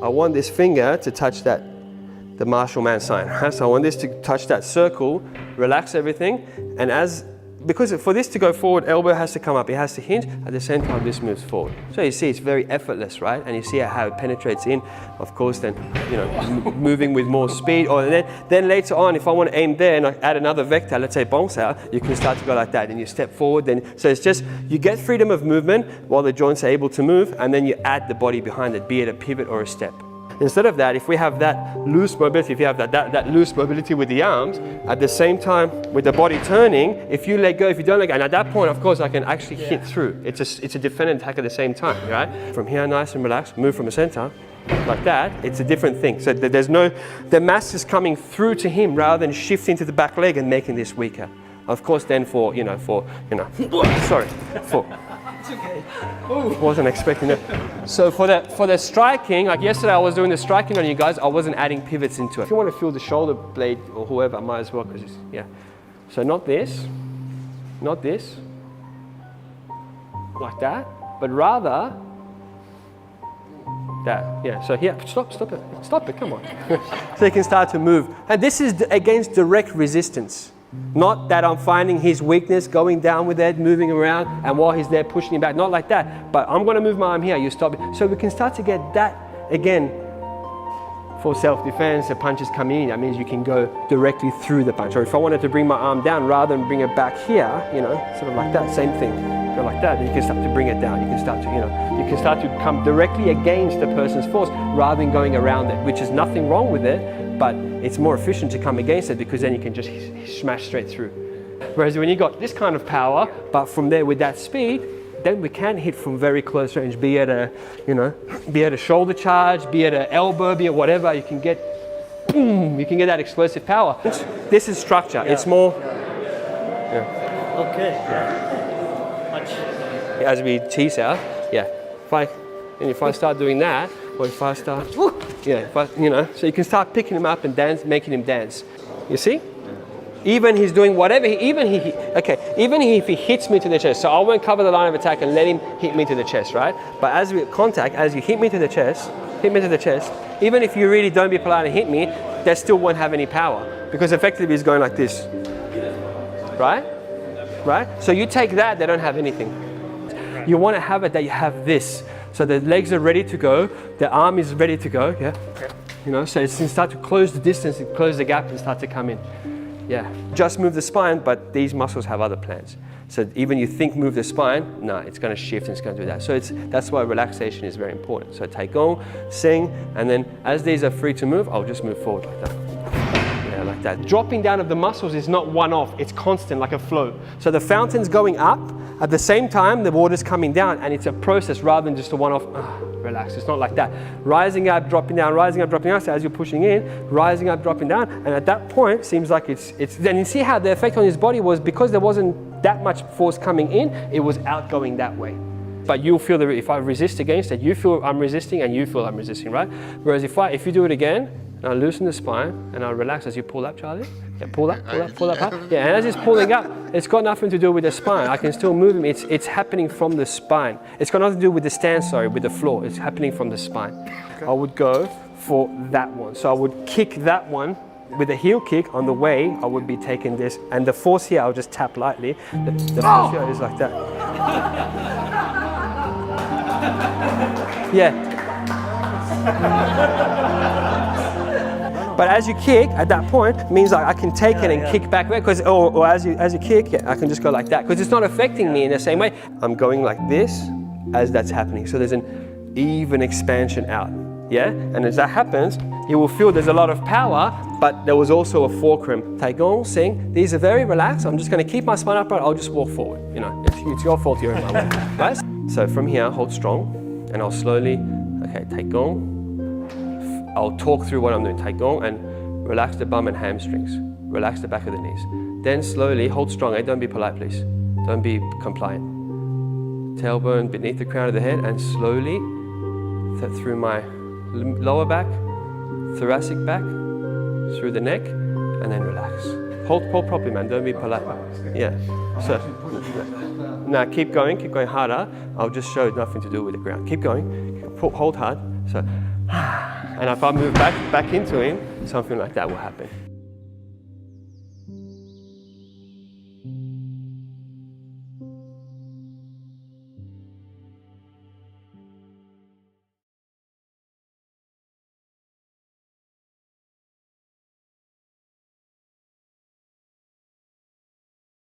I want this finger to touch that, the martial man sign. So I want this to touch that circle, relax everything, and because for this to go forward, elbow has to come up, it has to hinge, at the same time this moves forward. So you see it's very effortless, right? And you see how it penetrates in, of course, then, you know, moving with more speed. Or then later on, if I want to aim there and I add another vector, let's say bounce out, you can start to go like that, and you step forward, so it's just, you get freedom of movement while the joints are able to move, and then you add the body behind it, be it a pivot or a step. Instead of that, if we have that loose mobility, if you have that loose mobility with the arms, at the same time with the body turning, if you let go, if you don't let go, and at that point, of course, I can actually hit through. It's a defend and attack at the same time, right? From here, nice and relaxed, move from the center, like that, it's a different thing. So the mass is coming through to him rather than shifting to the back leg and making this weaker. Of course, then sorry, it's okay. Wasn't expecting it. So for the striking, like yesterday I was doing the striking on you guys, I wasn't adding pivots into it. If you want to feel the shoulder blade or whoever, I might as well, because yeah. So not this, like that, but rather that, yeah. So here, stop it, come on. So you can start to move. And this is against direct resistance. Not that I'm finding his weakness, going down with it, moving around, and while he's there pushing him back, not like that. But I'm going to move my arm here, you stop it. So we can start to get that, again, for self-defense, the punches coming in, that means you can go directly through the punch. Or if I wanted to bring my arm down rather than bring it back here, you know, sort of like that, same thing. Go like that, you can start to bring it down. You can start to, you can start to come directly against the person's force rather than going around it, which is nothing wrong with it, but it's more efficient to come against it because then you can just smash straight through. Whereas when you got this kind of power, but from there with that speed, then we can hit from very close range, be it a shoulder charge, be it an elbow, be it whatever, you can get, boom, you can get that explosive power. This is structure, it's more, Okay. Much. As we tease out, if I start doing that, or if I start, so you can start picking him up and making him dance. You see? Even he's doing whatever, even if he hits me to the chest, so I won't cover the line of attack and let him hit me to the chest, right? But as we contact, as you hit me to the chest, even if you really don't be polite and hit me, they still won't have any power because effectively he's going like this, right? Right? So you take that, they don't have anything. You want to have it that you have this. So the legs are ready to go, the arm is ready to go, so it can start to close the distance and close the gap and start to come in. Just move the spine, but these muscles have other plans. So even you think move the spine, no, it's going to shift and it's going to do that. So that's why relaxation is very important. So Taigong, Sing, and then as these are free to move, I'll just move forward like that. Like that. Dropping down of the muscles is not one-off, it's constant, like a flow. So the fountain's going up, at the same time the water's coming down, and it's a process rather than just a one-off, relax, it's not like that. Rising up, dropping down, rising up, dropping down, so as you're pushing in, rising up, dropping down, and at that point, it seems like it's then you see how the effect on his body was because there wasn't that much force coming in, it was outgoing that way. But you'll feel that if I resist against it, you feel I'm resisting and you feel I'm resisting, right? Whereas if you do it again, and I loosen the spine and I relax as you pull up, Charlie. Pull up. And as it's pulling up, it's got nothing to do with the spine. I can still move him. It's happening from the spine. It's got nothing to do with the stance, with the floor. It's happening from the spine. I would go for that one. So I would kick that one with a heel kick on the way. I would be taking this, and the force here, I'll just tap lightly. The force here is like that. But as you kick, at that point, it means like I can take it and kick back, because or as you kick, I can just go like that, because it's not affecting me in the same way. I'm going like this as that's happening. So there's an even expansion out, And as that happens, you will feel there's a lot of power, but there was also a fulcrum. Taigong, Sing, these are very relaxed. I'm just going to keep my spine upright. I'll just walk forward. It's your fault you're in my way, right? So from here, hold strong, and I'll slowly, Taigong. I'll talk through what I'm doing. Taigong and relax the bum and hamstrings. Relax the back of the knees. Then slowly, hold strong. Don't be polite, please. Don't be compliant. Tailbone beneath the crown of the head, and slowly through my lower back, thoracic back, through the neck, and then relax. Hold properly, man. Don't be polite. So now keep going harder. I'll just show nothing to do with the ground. Keep going. Hold hard. So. And if I move back into him, something like that will happen.